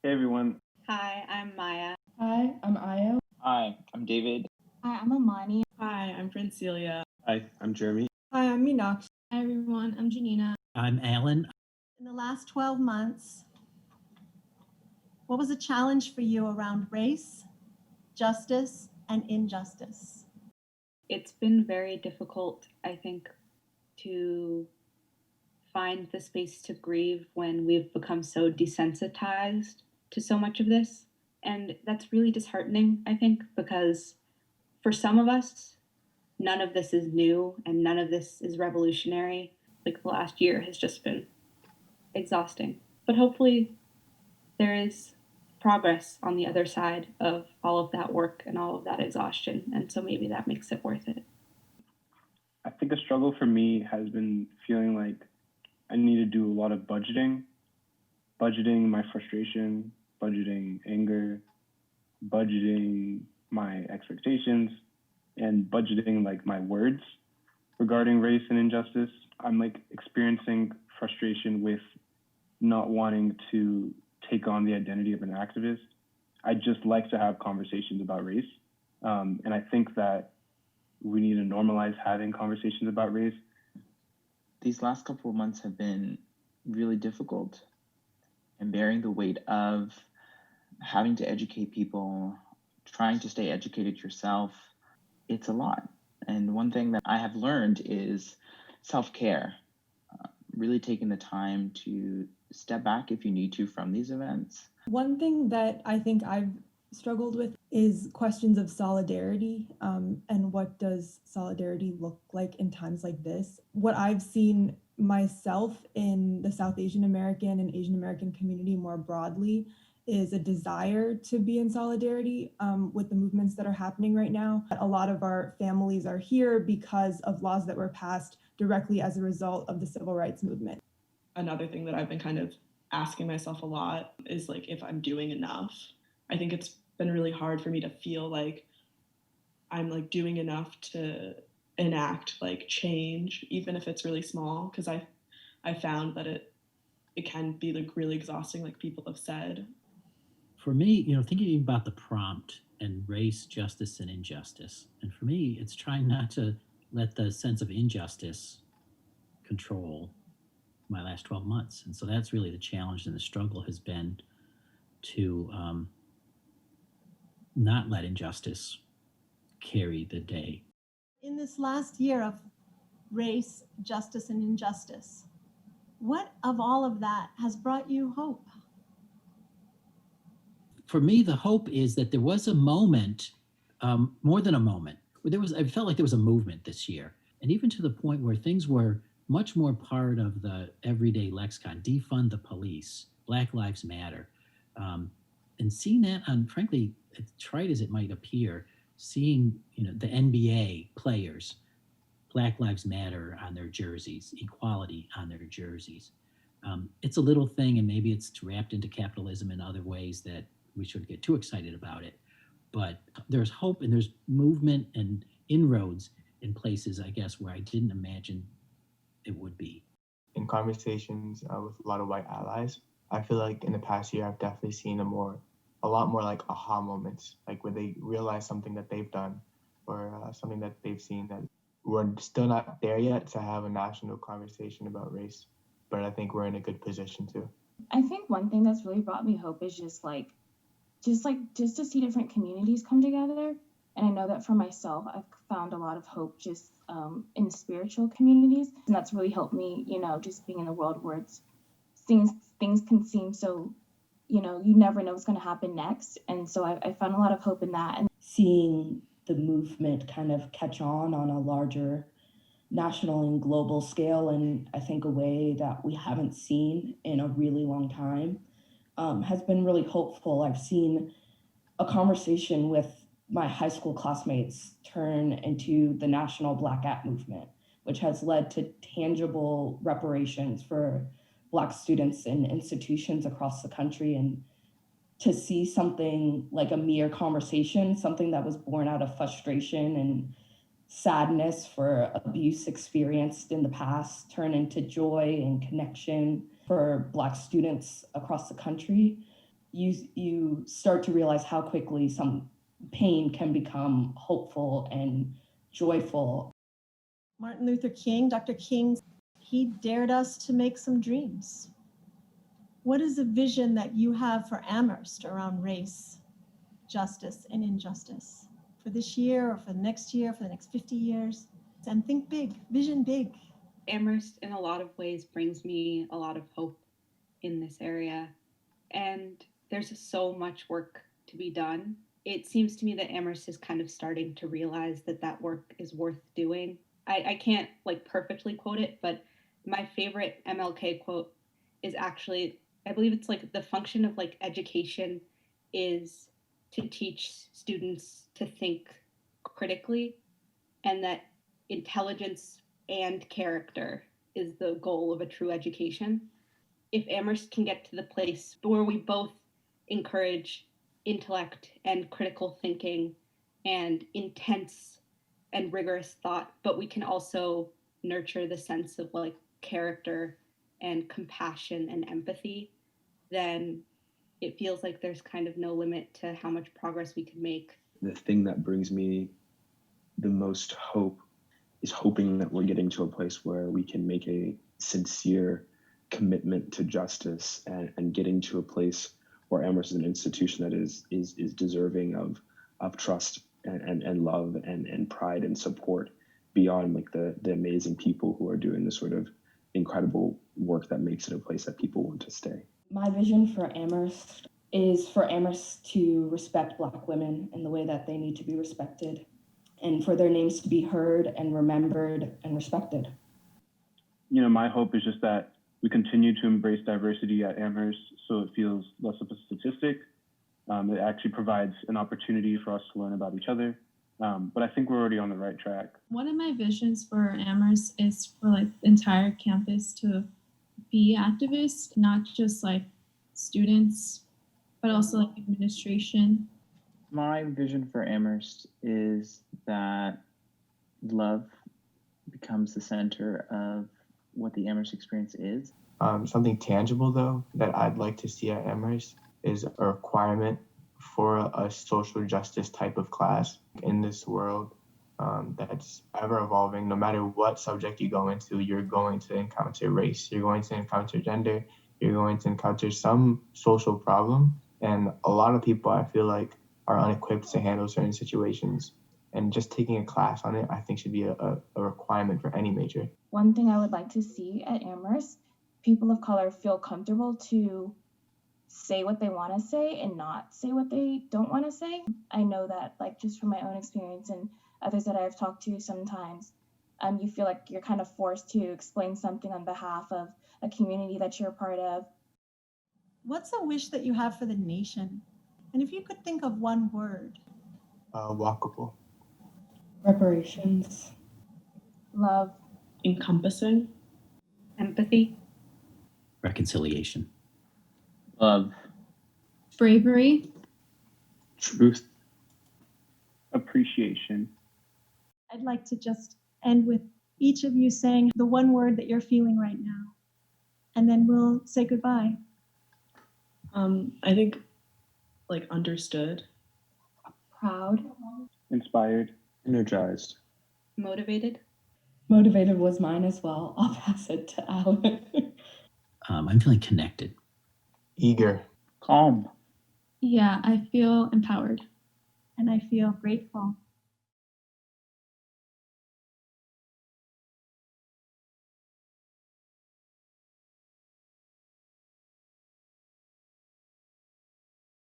Hey everyone. Hi, I'm Maya. Hi, I'm Ayo. Hi, I'm David. Hi, I'm Imani. Hi, I'm Francelia. Hi, I'm Jeremy. Hi, I'm Meenakshi. Hi everyone, I'm Jeanyna. I'm Alan. In the last 12 months, what was a challenge for you around race, justice, and injustice? It's been very difficult, I think, to find the space to grieve when we've become so desensitized to so much of this. And that's really disheartening, I think, because for some of us, none of this is new and none of this is revolutionary. Like the last year has just been exhausting. But hopefully there is progress on the other side of all of that work and all of that exhaustion. And so maybe that makes it worth it. I think a struggle for me has been feeling like I need to do a lot of budgeting my frustration, budgeting anger, budgeting my expectations, and budgeting like my words regarding race and injustice. I'm like experiencing frustration with not wanting to take on the identity of an activist. I just like to have conversations about race. And I think that we need to normalize having conversations about race. These last couple of months have been really difficult, and bearing the weight of having to educate people, trying to stay educated yourself, it's a lot. And one thing that I have learned is self-care, really taking the time to step back if you need to from these events. One thing that I think I've struggled with is questions of solidarity, and what does solidarity look like in times like this. What I've seen myself in the South Asian American and Asian American community more broadly is a desire to be in solidarity with the movements that are happening right now. A lot of our families are here because of laws that were passed directly as a result of the civil rights movement. Another thing that I've been kind of asking myself a lot is like if I'm doing enough. I think it's been really hard for me to feel like I'm like doing enough to enact like change, even if it's really small, because I found that it can be like really exhausting, like people have said. For me, thinking about the prompt and race, justice, and injustice. And for me, it's trying not to let the sense of injustice control my last 12 months. And so that's really the challenge, and the struggle has been to not let injustice carry the day. In this last year of race, justice, and injustice, what of all of that has brought you hope? For me, the hope is that there was a moment, more than a moment, where I felt like there was a movement this year. And even to the point where things were much more part of the everyday lexicon: defund the police, Black Lives Matter. And seeing that on, frankly, as trite as it might appear, seeing the NBA players, Black Lives Matter on their jerseys, equality on their jerseys. It's a little thing, and maybe it's wrapped into capitalism in other ways that we shouldn't get too excited about it. But there's hope, and there's movement and inroads in places, I guess, where I didn't imagine it would be. In conversations with a lot of white allies, I feel like in the past year, I've definitely seen a lot more like aha moments, like where they realize something that they've done or something that they've seen, that we're still not there yet to have a national conversation about race, but I think we're in a good position to. I think one thing that's really brought me hope is just to see different communities come together. And I know that for myself, I've found a lot of hope just in spiritual communities. And that's really helped me, just being in a world where things can seem so, you never know what's going to happen next. And so I found a lot of hope in that. And seeing the movement kind of catch on a larger national and global scale, and I think a way that we haven't seen in a really long time, has been really hopeful. I've seen a conversation with my high school classmates turn into the national Black Act movement, which has led to tangible reparations for Black students in institutions across the country. And to see something like a mere conversation, something that was born out of frustration and sadness for abuse experienced in the past, turn into joy and connection for Black students across the country, you start to realize how quickly some pain can become hopeful and joyful. Martin Luther King, Dr. King, he dared us to make some dreams. What is a vision that you have for Amherst around race, justice, and injustice for this year or for the next year, for the next 50 years? And think big, vision big. Amherst, in a lot of ways, brings me a lot of hope in this area. And there's so much work to be done. It seems to me that Amherst is kind of starting to realize that that work is worth doing. I can't like perfectly quote it, but my favorite MLK quote is actually, I believe it's like the function of like education is to teach students to think critically, and that intelligence and character is the goal of a true education. If Amherst can get to the place where we both encourage intellect and critical thinking and intense and rigorous thought, but we can also nurture the sense of like character and compassion and empathy, then it feels like there's kind of no limit to how much progress we can make. The thing that brings me the most hope is hoping that we're getting to a place where we can make a sincere commitment to justice and getting to a place where Amherst is an institution that is deserving of trust and love and pride and support beyond like the amazing people who are doing the sort of incredible work that makes it a place that people want to stay. My vision for Amherst is for Amherst to respect Black women in the way that they need to be respected, and for their names to be heard and remembered and respected. You know, my hope is just that we continue to embrace diversity at Amherst so it feels less of a statistic. It actually provides an opportunity for us to learn about each other. But I think we're already on the right track. One of my visions for Amherst is for like the entire campus to be activists, not just like students, but also like administration. My vision for Amherst is that love becomes the center of what the Amherst experience is. Something tangible, though, that I'd like to see at Amherst is a requirement for a social justice type of class in this world that's ever evolving. No matter what subject you go into, you're going to encounter race, you're going to encounter gender, you're going to encounter some social problem. And a lot of people, I feel like, are unequipped to handle certain situations. And just taking a class on it, I think, should be a requirement for any major. One thing I would like to see at Amherst, people of color feel comfortable to say what they want to say and not say what they don't want to say. I know that, like, just from my own experience and others that I've talked to sometimes, you feel like you're kind of forced to explain something on behalf of a community that you're a part of. What's a wish that you have for the nation? And if you could think of one word. Walkable. Reparations. Love. Encompassing. Empathy. Reconciliation. Love. Bravery. Truth. Appreciation. I'd like to just end with each of you saying the one word that you're feeling right now, and then we'll say goodbye. I think like understood. Proud. Inspired. Energized. Motivated. Motivated was mine as well. I'll pass it to Alan. I'm feeling connected. Eager. Calm. Yeah, I feel empowered. And I feel grateful.